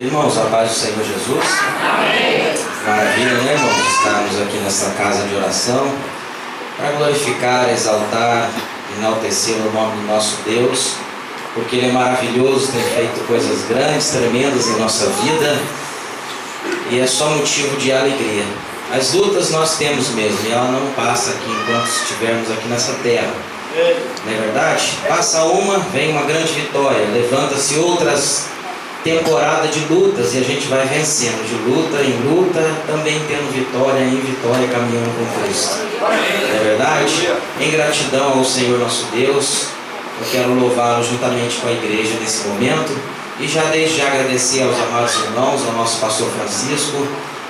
Irmãos, a paz do Senhor Jesus. Amém. Maravilha, né, irmãos? Estarmos aqui nessa casa de oração para glorificar, exaltar, enaltecer o nome do nosso Deus, porque Ele é maravilhoso, tem feito coisas grandes, tremendas em nossa vida e é só motivo de alegria. As lutas nós temos mesmo e ela não passa aqui enquanto estivermos aqui nessa terra. Não é verdade? Passa uma, vem uma grande vitória, levanta-se outras temporada de lutas e a gente vai vencendo de luta em luta, também tendo vitória em vitória, caminhando com Cristo. Não é verdade? Em gratidão ao Senhor nosso Deus, eu quero louvá-lo juntamente com a igreja nesse momento e já desde já agradecer aos amados irmãos, ao nosso pastor Francisco,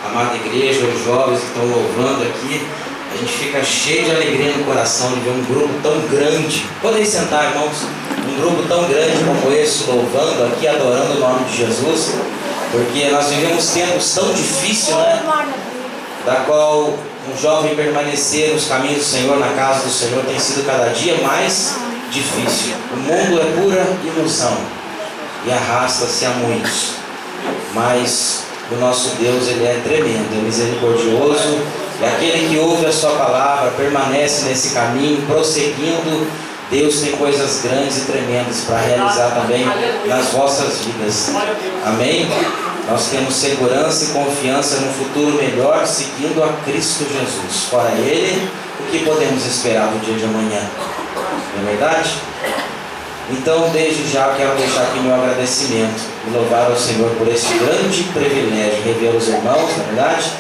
amada igreja, os jovens que estão louvando aqui. A gente fica cheio de alegria no coração de ver um grupo tão grande. Podem sentar, irmãos. Um grupo tão grande como esse, louvando aqui, adorando o nome de Jesus. Porque nós vivemos tempos tão difíceis, né? Da qual um jovem permanecer nos caminhos do Senhor, na casa do Senhor, tem sido cada dia mais difícil. O mundo é pura ilusão e arrasta-se a muitos. Mas o nosso Deus, Ele é tremendo, é misericordioso. E aquele que ouve a sua palavra, permanece nesse caminho, prosseguindo, Deus tem coisas grandes e tremendas para realizar também nas vossas vidas. Amém? Nós temos segurança e confiança no futuro melhor, seguindo a Cristo Jesus. Fora Ele, o que podemos esperar do dia de amanhã? Não é verdade? Então, desde já, quero deixar aqui meu agradecimento e louvar ao Senhor por esse grande privilégio, rever os irmãos, na verdade.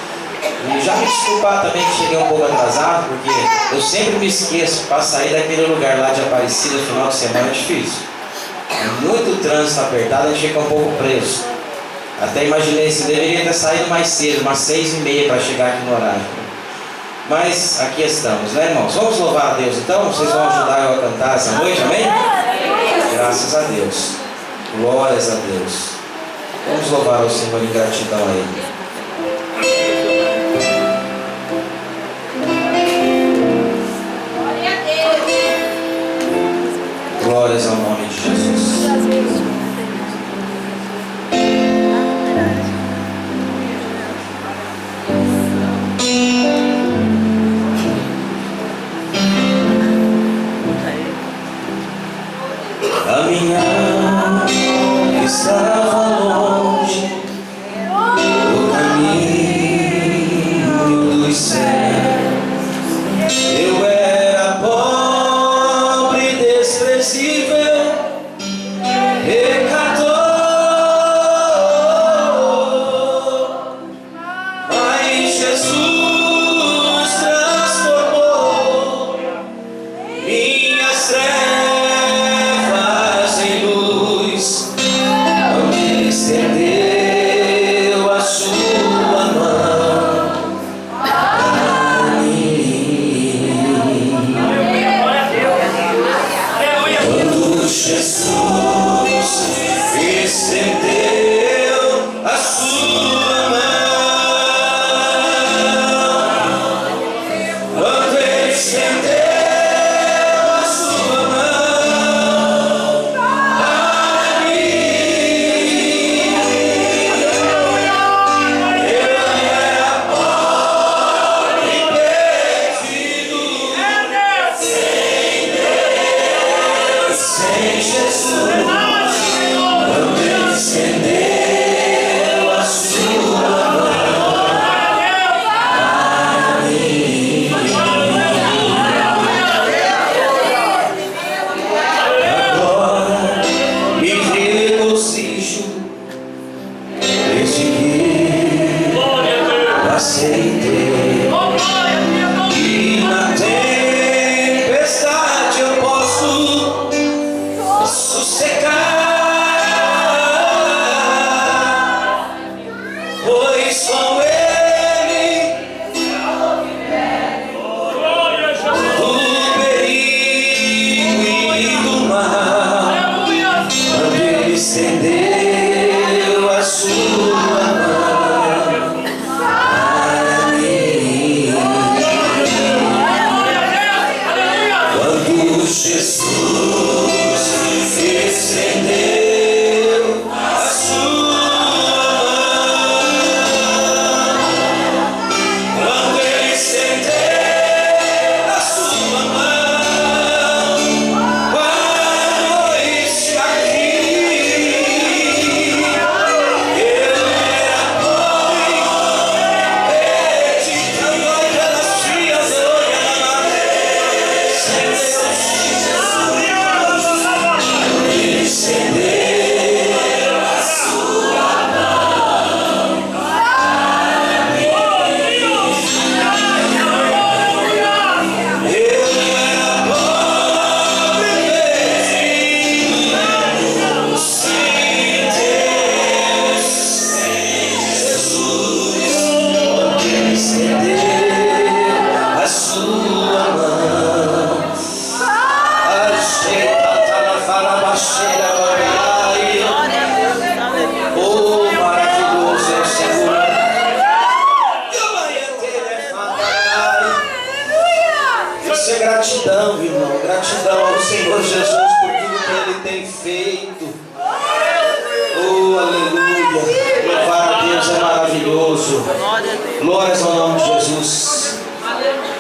E já me desculpar também que cheguei um pouco atrasado, porque eu sempre me esqueço, para sair daquele lugar lá de Aparecida, final de semana é difícil. É muito trânsito apertado, a gente fica um pouco preso. Até imaginei se deveria ter saído mais cedo, umas 6h30 para chegar aqui no horário. Mas aqui estamos, né, irmãos? Vamos louvar a Deus então? Vocês vão ajudar eu a cantar essa noite, amém? Graças a Deus. Glórias a Deus. Vamos louvar o Senhor em gratidão a Ele. Glórias ao nome de Jesus. A minha alma estava longe do caminho dos céus. Eu era pobre e desprezível, Senhor Jesus por tudo que Ele tem feito. Oh, aleluia. Louvar a Deus é maravilhoso. Glórias ao nome de Jesus.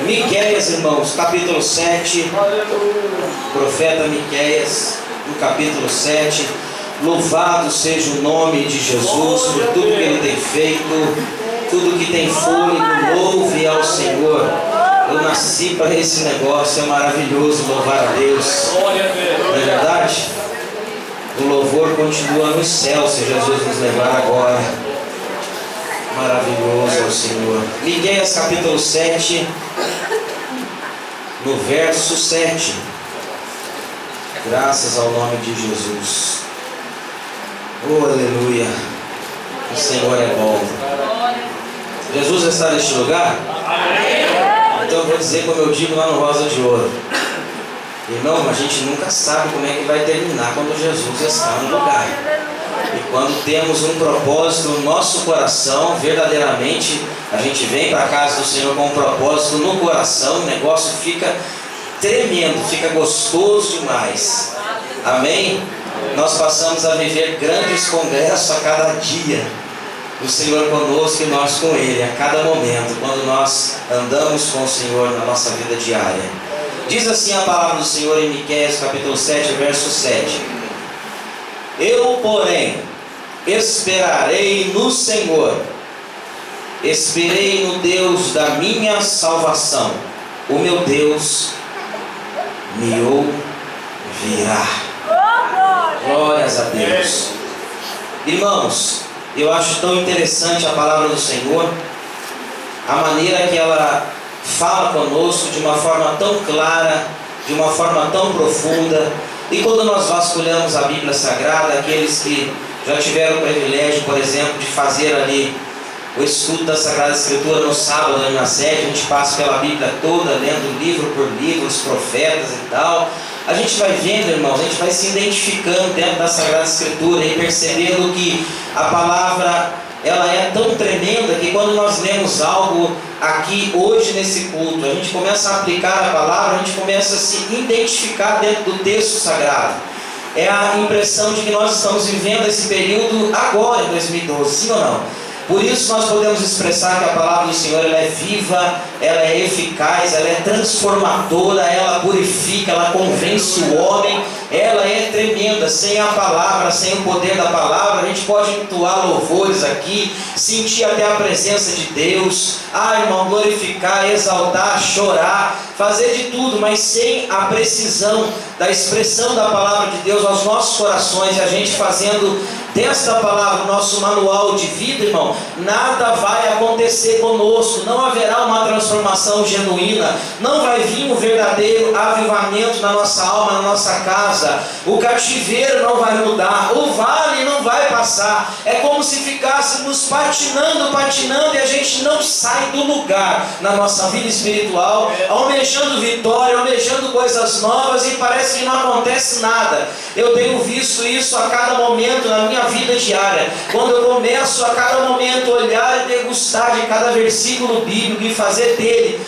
Miqueias, irmãos, capítulo 7. Profeta Miqueias, no capítulo 7. Louvado seja o nome de Jesus por tudo que Ele tem feito. Tudo que tem fôlego, louve ao Senhor. Eu nasci para esse negócio, é maravilhoso louvar a Deus. Não é verdade? O louvor continua no céu, se Jesus nos levar agora. Maravilhoso é o Senhor. Miqueias capítulo 7, no verso 7. Graças ao nome de Jesus. Oh, aleluia. O Senhor é bom. Jesus está neste lugar? Então eu vou dizer como eu digo lá no Rosa de Ouro. Irmão, a gente nunca sabe como é que vai terminar quando Jesus está no lugar. E quando temos um propósito no nosso coração, verdadeiramente, a gente vem para a casa do Senhor com um propósito no coração, o negócio fica tremendo, fica gostoso demais. Amém? Nós passamos a viver grandes congressos a cada dia. O Senhor conosco e nós com Ele, a cada momento, quando nós andamos com o Senhor na nossa vida diária. Diz assim a palavra do Senhor em Miqueias, capítulo 7, verso 7. Eu, porém, esperarei no Senhor, esperei no Deus da minha salvação. O meu Deus me ouvirá. Glórias a Deus. Irmãos, eu acho tão interessante a palavra do Senhor, a maneira que ela fala conosco de uma forma tão clara, de uma forma tão profunda. E quando nós vasculhamos a Bíblia Sagrada, aqueles que já tiveram o privilégio, por exemplo, de fazer ali o estudo da Sagrada Escritura no sábado, na sede, a gente passa pela Bíblia toda, lendo livro por livro, os profetas e tal. A gente vai vendo, irmãos, a gente vai se identificando dentro da Sagrada Escritura e percebendo que a palavra, ela é tão tremenda que quando nós lemos algo aqui hoje nesse culto, a gente começa a aplicar a palavra, a gente começa a se identificar dentro do texto sagrado. É a impressão de que nós estamos vivendo esse período agora, em 2012, sim ou não? Por isso nós podemos expressar que a palavra do Senhor, ela é viva, ela é eficaz, ela é transformadora, ela purifica, ela convence o homem, ela é tremenda. Sem a palavra, sem o poder da palavra, a gente pode entoar louvores aqui, sentir até a presença de Deus, irmão, glorificar, exaltar, chorar, fazer de tudo, mas sem a precisão da expressão da palavra de Deus aos nossos corações, e a gente fazendo desta palavra o nosso manual de vida, irmão, nada vai acontecer conosco, não haverá uma transformação genuína, não vai vir um verdadeiro avivamento na nossa alma, na nossa casa, o cativeiro não vai mudar, o vale não vai passar. É como se ficássemos patinando e a gente não sai do lugar na nossa vida espiritual, almejando vitória, almejando coisas novas, e parece que não acontece nada. Eu tenho visto isso a cada momento na minha vida diária, quando eu começo a cada momento olhar e degustar de cada versículo bíblico e fazer dele,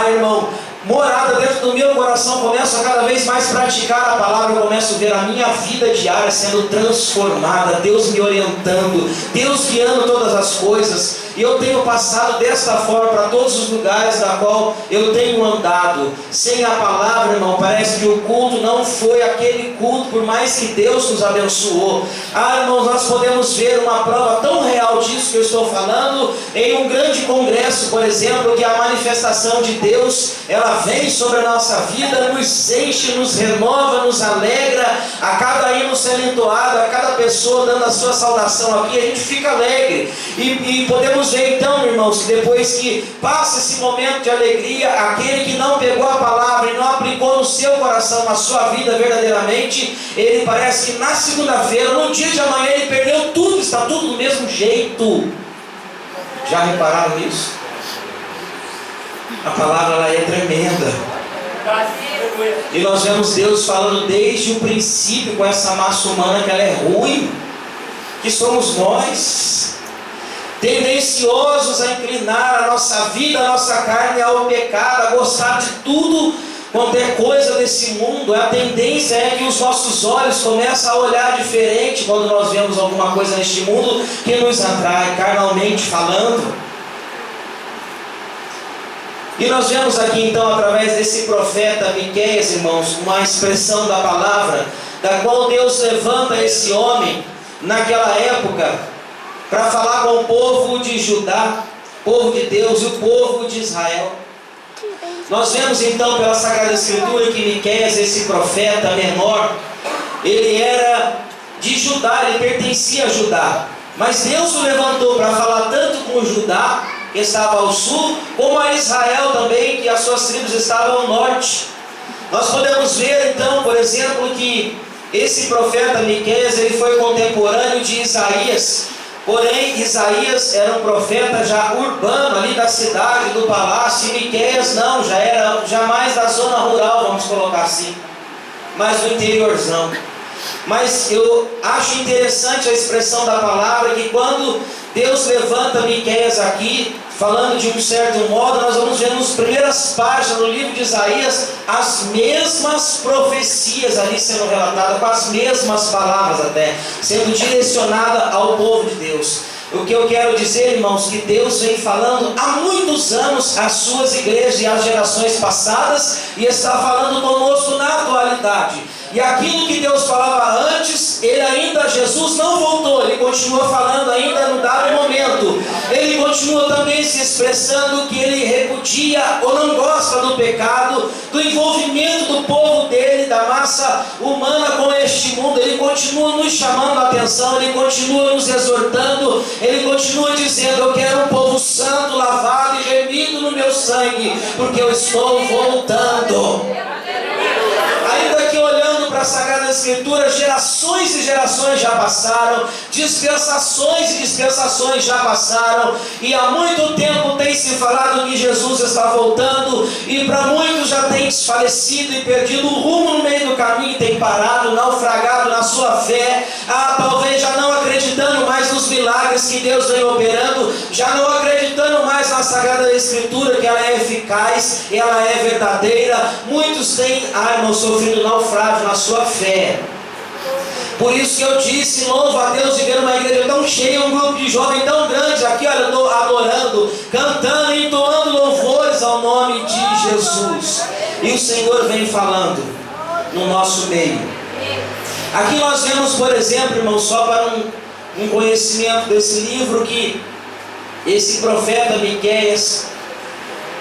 irmão, morada dentro do meu coração, começo a cada vez mais praticar a palavra, eu começo a ver a minha vida diária sendo transformada, Deus me orientando, Deus guiando todas as coisas, e eu tenho passado desta forma para todos os lugares da qual eu tenho andado. Sem a palavra, irmão, parece que o culto não foi aquele culto, por mais que Deus nos abençoou. Irmãos, nós podemos ver uma prova tão real disso que eu estou falando em um grande congresso, por exemplo, que a manifestação de Deus, ela vem sobre a nossa vida, nos enche, nos renova, nos alegra, a cada hino sendo entoado, a cada pessoa dando a sua saudação aqui, a gente fica alegre, e podemos ver então, irmãos, que depois que passa esse momento de alegria, aquele que não pegou a palavra e não aplicou no seu coração, na sua vida verdadeiramente, ele parece que na segunda-feira, no dia de amanhã, ele perdeu tudo, está tudo do mesmo jeito. Já repararam nisso? A palavra, ela é tremenda. E nós vemos Deus falando desde o princípio com essa massa humana, que ela é ruim, que somos nós, tendenciosos a inclinar a nossa vida, a nossa carne ao pecado, a gostar de tudo qualquer coisa desse mundo, a tendência é que os nossos olhos começam a olhar diferente quando nós vemos alguma coisa neste mundo que nos atrai, carnalmente falando. E nós vemos aqui então, através desse profeta Miqueias, irmãos, uma expressão da palavra, da qual Deus levanta esse homem naquela época para falar com o povo de Judá, povo de Deus e o povo de Israel. Nós vemos então pela Sagrada Escritura que Miqueias, esse profeta menor, ele era de Judá, ele pertencia a Judá. Mas Deus o levantou para falar tanto com Judá, que estava ao sul, como a Israel também, que as suas tribos estavam ao norte. Nós podemos ver então, por exemplo, que esse profeta Miqueias, ele foi contemporâneo de Isaías. Porém, Isaías era um profeta já urbano, ali da cidade, do palácio, e Miqueias não, já mais da zona rural, vamos colocar assim, mais do interiorzão. Mas eu acho interessante a expressão da palavra, que quando Deus levanta Miqueias aqui, falando de um certo modo, nós vamos ver nas primeiras páginas do livro de Isaías, as mesmas profecias ali sendo relatadas, com as mesmas palavras até, sendo direcionada ao povo de Deus. O que eu quero dizer, irmãos, que Deus vem falando há muitos anos às suas igrejas e às gerações passadas, e está falando conosco na atualidade. E aquilo que Deus falava antes, ele ainda, Jesus não voltou, ele continua falando ainda no dado momento. Ele continua também se expressando que ele repudia ou não gosta do pecado, do envolvimento do povo dele, da massa humana com este mundo. Ele continua nos chamando a atenção, ele continua nos exortando, ele continua dizendo: eu quero um povo santo, lavado e remido no meu sangue, porque eu estou voltando. Ainda que olhando para a Sagrada Escritura, gerações e gerações já passaram, dispensações e dispensações já passaram, e há muito tempo tem se falado que Jesus está voltando, e para muitos já tem desfalecido e perdido o rumo no meio do caminho, tem parado, naufragado na sua fé, talvez já não acreditando mais nos milagres que Deus vem operando, já não acreditando mais na Sagrada Escritura, que ela é eficaz, ela é verdadeira. Muitos têm, irmão, sofrido naufrágio na sua fé. Por isso que eu disse, louvo a Deus de ver uma igreja tão cheia, um grupo de jovens tão grande aqui, olha, adorando, cantando e entoando louvores ao nome de Jesus. E o Senhor vem falando no nosso meio. Aqui nós vemos, por exemplo, irmão, só para um conhecimento desse livro, que esse profeta Miqueias,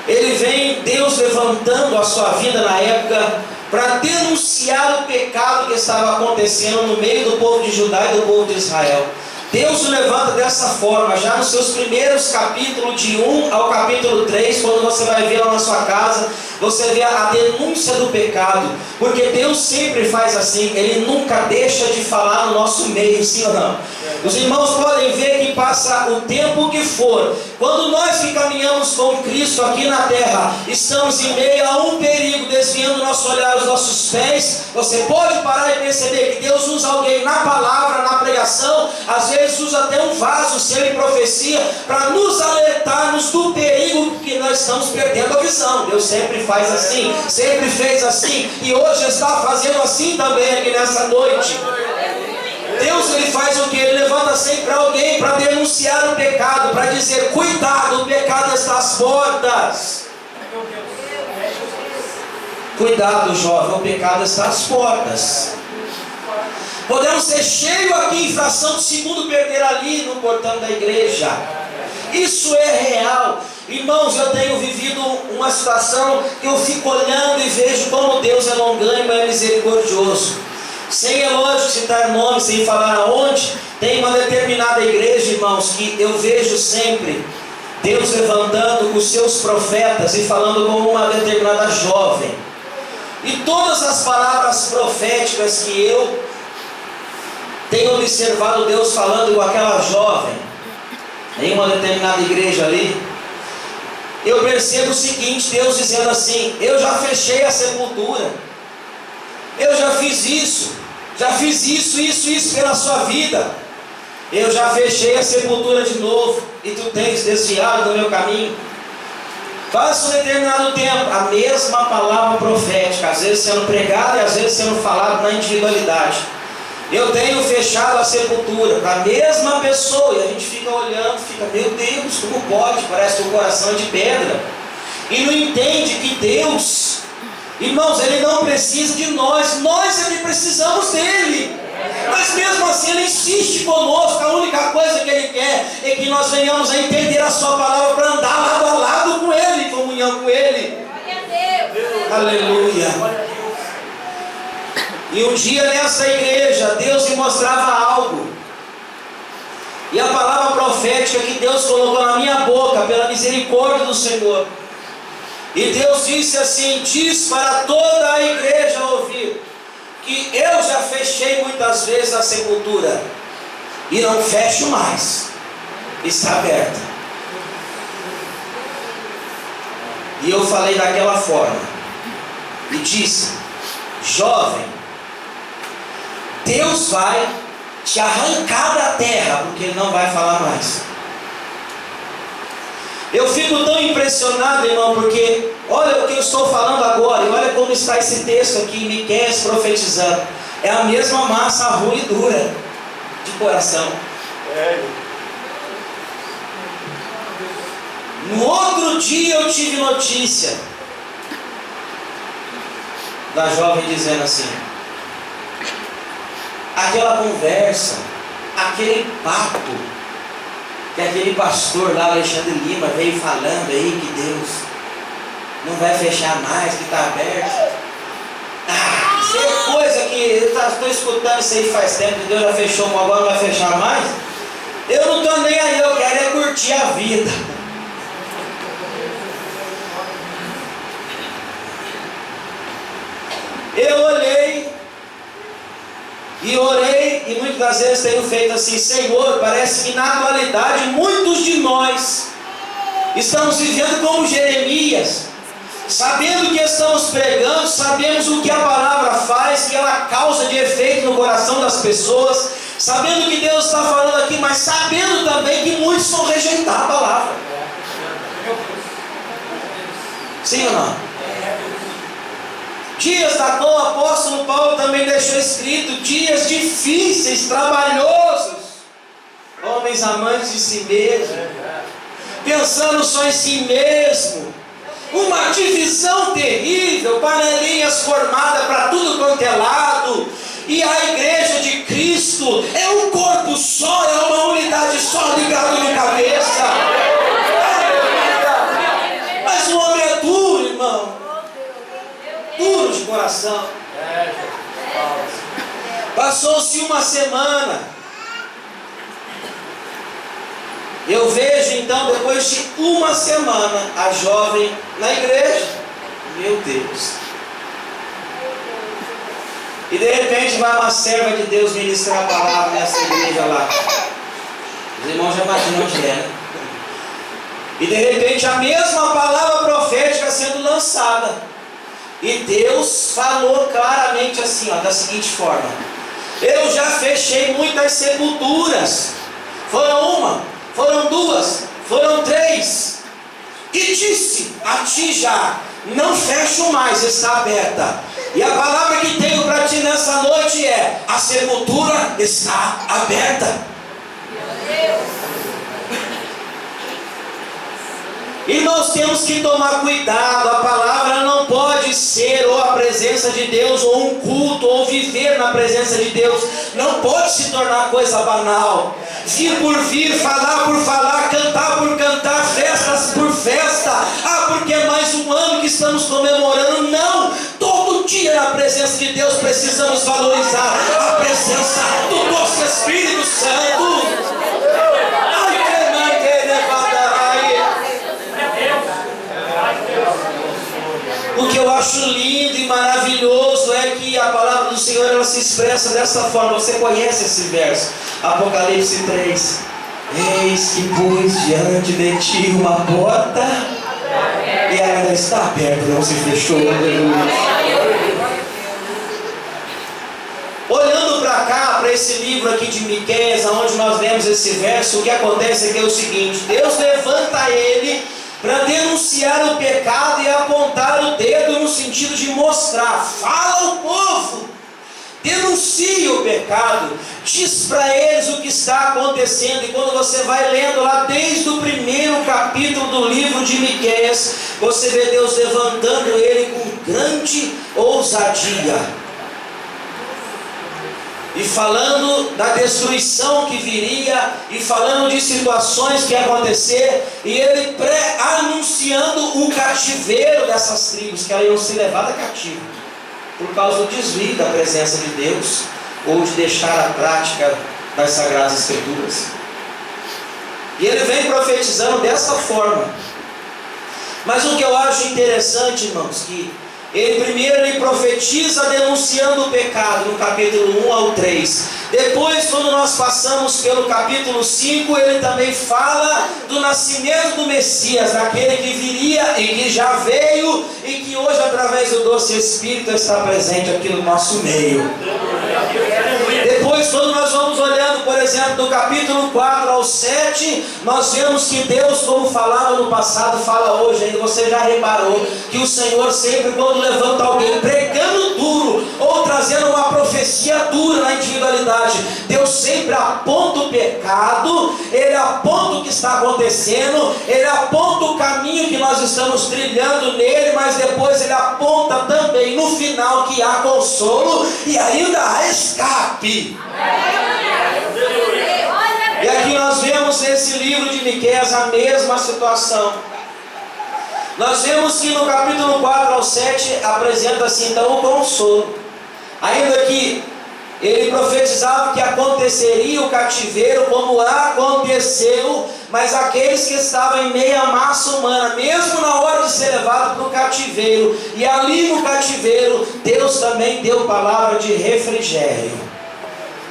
ele vem, Deus levantando a sua vida na época, para denunciar o pecado que estava acontecendo no meio do povo de Judá e do povo de Israel. Deus o levanta dessa forma, já nos seus primeiros capítulos, de 1 ao capítulo 3, quando você vai ver lá na sua casa, você vê a denúncia do pecado, porque Deus sempre faz assim, Ele nunca deixa de falar no nosso meio, sim ou não? Os irmãos podem ver que passa o tempo que for, quando nós que caminhamos com Cristo aqui na terra, estamos em meio a um perigo, desviando o nosso olhar, os nossos pés, você pode parar e perceber que Deus usa alguém na palavra, na pregação, às vezes usa até um vaso, selo e profecia, para nos alertarmos do perigo que nós estamos perdendo a visão. Deus sempre faz assim, sempre fez assim, e hoje está fazendo assim também aqui nessa noite. Deus, Ele faz o que? Ele levanta sempre alguém para denunciar o pecado, para dizer: cuidado, o pecado está às portas. Cuidado, jovem, o pecado está às portas. Podemos ser cheios aqui em fração de segundo, perder ali no portão da igreja. Isso é real. Irmãos, eu tenho vivido uma situação que eu fico olhando e vejo como Deus é longânimo e é misericordioso. Sem, é lógico, citar nome, sem falar aonde, tem uma determinada igreja, irmãos, que eu vejo sempre Deus levantando os seus profetas e falando com uma determinada jovem. E todas as palavras proféticas que eu tenho observado Deus falando com aquela jovem, em uma determinada igreja ali, eu percebo o seguinte: Deus dizendo assim: eu já fechei a sepultura, eu já fiz isso pela sua vida, eu já fechei a sepultura de novo, e tu tens desviado do meu caminho. Passa um determinado tempo, a mesma palavra profética, às vezes sendo pregada e às vezes sendo falada na individualidade. Eu tenho fechado a sepultura para a mesma pessoa, e a gente fica olhando, fica, meu Deus, como pode? Parece que o coração é de pedra. E não entende que Deus, irmãos, Ele não precisa de nós é que precisamos dEle. Mas mesmo assim Ele insiste conosco. A única coisa que Ele quer é que nós venhamos a entender a Sua palavra para andar lado a lado com Ele, em comunhão com Ele. Aleluia. E um dia nessa igreja Deus me mostrava algo, e a palavra profética que Deus colocou na minha boca pela misericórdia do Senhor, e Deus disse assim: diz para toda a igreja ouvir, que eu já fechei muitas vezes a sepultura, e não fecho mais, está aberta. E eu falei daquela forma, e disse: jovem, Deus vai te arrancar da terra, porque Ele não vai falar mais. Eu fico tão impressionado, irmão, porque olha o que eu estou falando agora, e olha como está esse texto aqui, Miqueias profetizando. É a mesma massa ruim e dura de coração. No outro dia eu tive notícia da jovem dizendo assim: aquela conversa, aquele papo que aquele pastor lá, Alexandre Lima, veio falando aí que Deus não vai fechar mais, que está aberto. Isso é coisa que eu estou escutando isso aí faz tempo, que Deus já fechou, mas agora não vai fechar mais. Eu não estou nem aí, eu quero é curtir a vida. Eu olhei e orei, e muitas das vezes tenho feito assim: Senhor, parece que na atualidade muitos de nós estamos vivendo como Jeremias, sabendo que estamos pregando, sabemos o que a palavra faz, que ela causa de efeito no coração das pessoas, sabendo que Deus está falando aqui, mas sabendo também que muitos vão rejeitar a palavra. Sim ou não? Dias da qual o apóstolo Paulo também deixou escrito: dias difíceis, trabalhosos, homens amantes de si mesmo, pensando só em si mesmo, uma divisão terrível, panelinhas formadas para tudo quanto é lado. E a igreja de Cristo é um corpo só, é uma unidade só, ligada na cabeça. Mas o homem é duro, irmão, duro de coração. Passou-se uma semana, eu vejo então, depois de uma semana, a jovem na igreja. Meu Deus. E de repente vai uma serva de Deus ministrar a palavra nessa igreja lá. Os irmãos já imaginam onde é, né? E de repente a mesma palavra profética sendo lançada. E Deus falou claramente assim, da seguinte forma: eu já fechei muitas sepulturas. Foram uma, foram duas, foram três. E disse a ti já: não fecho mais, está aberta. E a palavra que tenho para ti nessa noite é: a sepultura está aberta. Meu Deus. Irmãos, temos que tomar cuidado. A palavra não pode ser ou a presença de Deus, ou um culto, ou viver na presença de Deus. Não pode se tornar coisa banal. Vir por vir, falar por falar, cantar por cantar, festas por festa. Porque é mais um ano que estamos comemorando. Não! Todo dia na presença de Deus precisamos valorizar a presença do nosso Espírito Santo. O que eu acho lindo e maravilhoso é que a palavra do Senhor, ela se expressa dessa forma. Você conhece esse verso, Apocalipse 3: eis que pus diante de ti uma porta, e ela ainda está aberta, não se fechou. Olhando para cá, para esse livro aqui de Miqueias, onde nós lemos esse verso, o que acontece aqui é o seguinte: Deus levanta ele para denunciar o pecado e apontar o dedo no sentido de mostrar. Fala ao povo, denuncia o pecado, diz para eles o que está acontecendo. E quando você vai lendo lá desde o primeiro capítulo do livro de Miqueias, você vê Deus levantando ele com grande ousadia e falando da destruição que viria, e falando de situações que iam acontecer, e ele anunciando o cativeiro dessas tribos, que iam ser levadas cativo por causa do desvio da presença de Deus, ou de deixar a prática das Sagradas Escrituras. E ele vem profetizando dessa forma. Mas o que eu acho interessante, irmãos, que ele profetiza denunciando o pecado no capítulo 1 ao 3. Depois, quando nós passamos pelo capítulo 5, ele também fala do nascimento do Messias, daquele que viria e que já veio, e que hoje, através do doce Espírito, está presente aqui no nosso meio. Depois, quando nós vamos olhando, por exemplo, do capítulo 4 ao 7, nós vemos que Deus, como falava no passado, fala hoje ainda. Você já reparou que o Senhor sempre, quando levanta alguém pregando duro, ou trazendo uma profecia dura na individualidade, Deus sempre aponta o pecado, Ele aponta o que está acontecendo, Ele aponta o caminho que nós estamos trilhando nele, mas depois Ele aponta também no final que há consolo e ainda há escape. E aqui nós vemos nesse livro de Miqueias a mesma situação. Nós vemos que no capítulo 4 ao 7 apresenta-se então o consolo. Ainda que ele profetizava que aconteceria o cativeiro, como aconteceu, mas aqueles que estavam em meio à massa humana, mesmo na hora de ser levado para o cativeiro, e ali no cativeiro, Deus também deu palavra de refrigério,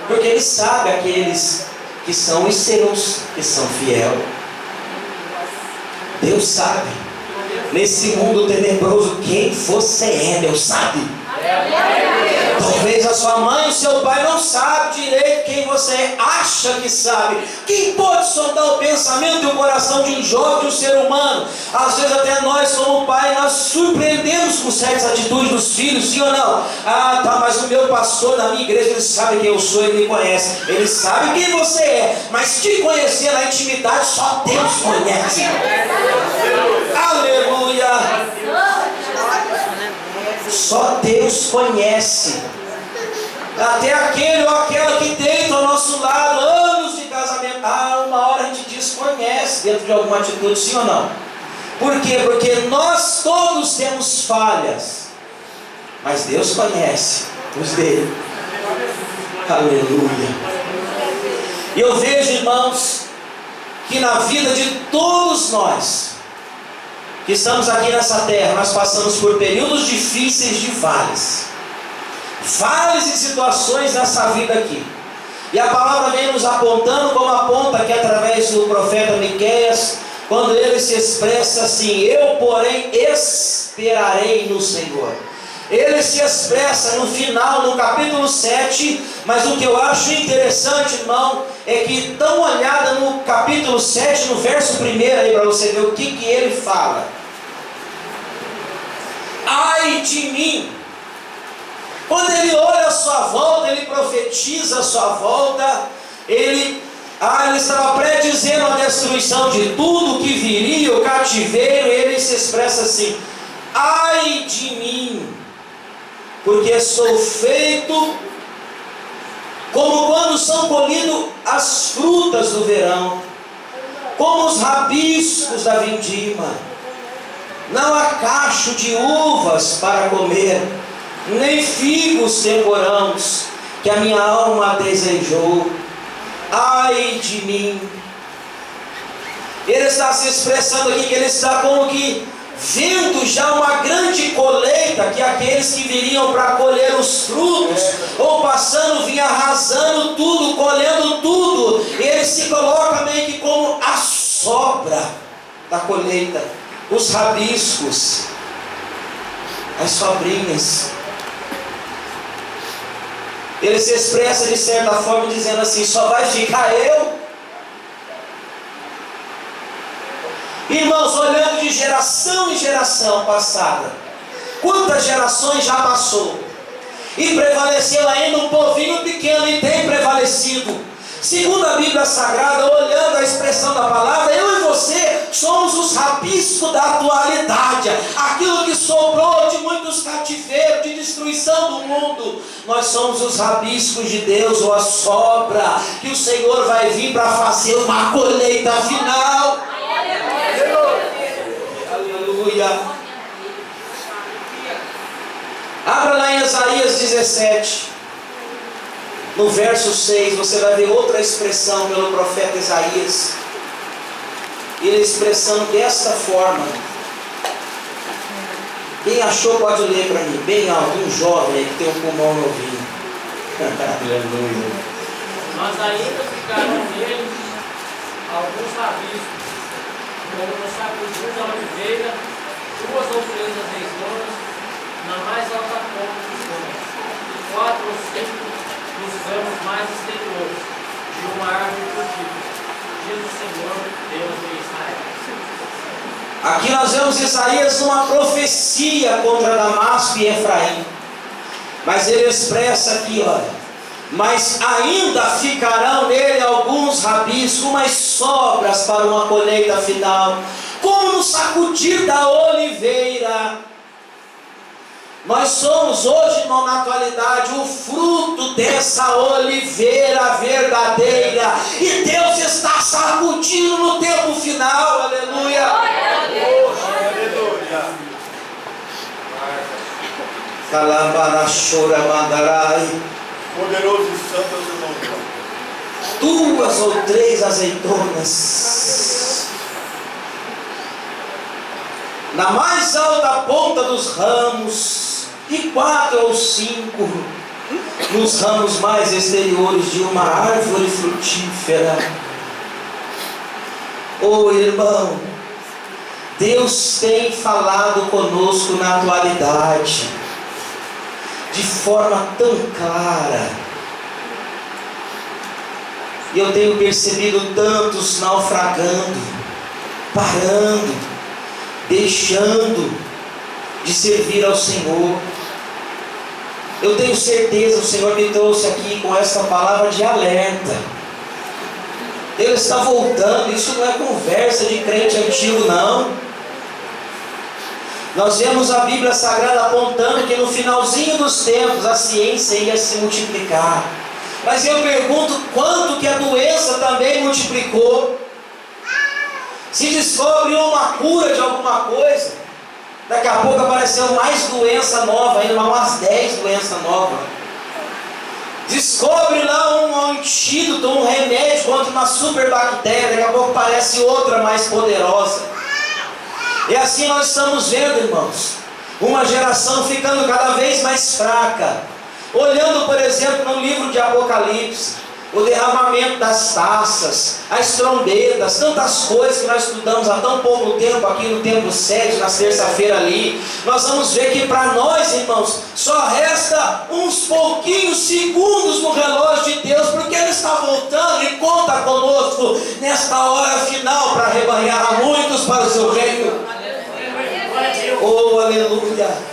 porque Ele sabe aqueles que são os seus, que são fiel. Deus sabe, nesse mundo tenebroso, quem você é, Deus sabe. Talvez a sua mãe e seu pai não sabem direito quem você é, acha que sabe. Quem pode sondar o pensamento e o coração de um jovem, de um ser humano? Às vezes até nós, como pai, nós surpreendemos com certas atitudes dos filhos, sim ou não? Ah, tá, mas o meu pastor da minha igreja, ele sabe quem eu sou, ele me conhece. Ele sabe quem você é, mas te conhecer na intimidade, só Deus conhece. Aleluia! Só Deus conhece. Até aquele ou aquela que deita ao nosso lado, anos de casamento, uma hora a gente desconhece dentro de alguma atitude, sim ou não? Por quê? Porque nós todos temos falhas, mas Deus conhece os dele. Aleluia. E eu vejo, irmãos, que na vida de todos nós que estamos aqui nessa terra, nós passamos por períodos difíceis de vales e situações nessa vida aqui. E a palavra vem nos apontando, como aponta aqui através do profeta Miqueias, quando ele se expressa assim: eu, porém, esperarei no Senhor. Ele se expressa no final, no capítulo 7, mas o que eu acho interessante, irmão, é que dá uma olhada no capítulo 7, no verso 1 aí, para você ver o que ele fala. Ai de mim! Quando ele olha a sua volta, ele profetiza a sua volta, ele estava predizendo a destruição de tudo que viria, o cativeiro, e ele se expressa assim: ai de mim! Porque sou feito como quando são colhidas as frutas do verão, como os rabiscos da vindima. Não há cacho de uvas para comer, nem figos temporãos, que a minha alma desejou. Ai de mim! Ele está se expressando aqui que ele está como que vendo já uma grande colheita, que aqueles que viriam para colher os frutos, ou passando, vinha arrasando tudo, colhendo tudo. Ele se coloca meio que como a sobra da colheita, os rabiscos, as sobrinhas. Ele se expressa de certa forma dizendo assim: só vai ficar eu. Irmãos, olhando de de geração em geração passada. Quantas gerações já passou? E prevaleceu ainda um povinho pequeno, e tem prevalecido. Segundo a Bíblia Sagrada, olhando a expressão da palavra, eu e você somos os rabiscos da atualidade. Aquilo que sobrou de muitos cativeiros, de destruição do mundo. Nós somos os rabiscos de Deus, ou a sobra, que o Senhor vai vir para fazer uma colheita final. Aleluia. Abra lá em Isaías 17. No verso 6, você vai ver outra expressão pelo profeta Isaías. Ele expressando desta forma. Quem achou pode ler para mim, bem alto, um jovem aí que tem um pulmão novinho. Aleluia. Mas ainda ficaram nele alguns rabiscos, como no sacudir da oliveira, 2 ou 3 azeitonas, na mais alta ponta dos ramos, e 4 ou 5 nos ramos mais exteriores de uma árvore frutífera, diz o Senhor, Deus de Israel. Aqui nós vemos Isaías numa profecia contra Damasco e Efraim. Mas ele expressa aqui, olha, mas ainda ficarão nele alguns rabiscos, umas sobras para uma colheita final, como no sacudir da oliveira. Nós somos hoje, irmão, na atualidade, o fruto dessa oliveira verdadeira. E Deus está sacudindo no tempo final. Aleluia. Aleluia. Calambarachora mandarai. Poderoso e santo é o seu nome. 2 ou 3 azeitonas. Na mais alta ponta dos ramos, e 4 ou 5 nos ramos mais exteriores de uma árvore frutífera. Oh irmão, Deus tem falado conosco na atualidade, de forma tão clara. E eu tenho percebido tantos naufragando, parando, deixando de servir ao Senhor. Eu tenho certeza, o Senhor me trouxe aqui com essa palavra de alerta. Ele está voltando, isso não é conversa de crente antigo, não. Nós vemos a Bíblia Sagrada apontando que no finalzinho dos tempos a ciência ia se multiplicar. Mas eu pergunto, quanto que a doença também multiplicou? Se descobre uma cura de alguma coisa, daqui a pouco apareceu mais doença nova, ainda umas 10 doenças novas. Descobre lá um antídoto, um remédio contra uma superbactéria, daqui a pouco aparece outra mais poderosa. E assim nós estamos vendo, irmãos, uma geração ficando cada vez mais fraca. Olhando, por exemplo, no livro de Apocalipse, o derramamento das taças, as trombetas, tantas coisas que nós estudamos há tão pouco tempo aqui no templo sede, na terça-feira ali. Nós vamos ver que para nós, irmãos, só resta uns pouquinhos segundos no relógio de Deus, porque Ele está voltando e conta conosco nesta hora final para arrebanhar a muitos para o seu reino. Oh, aleluia!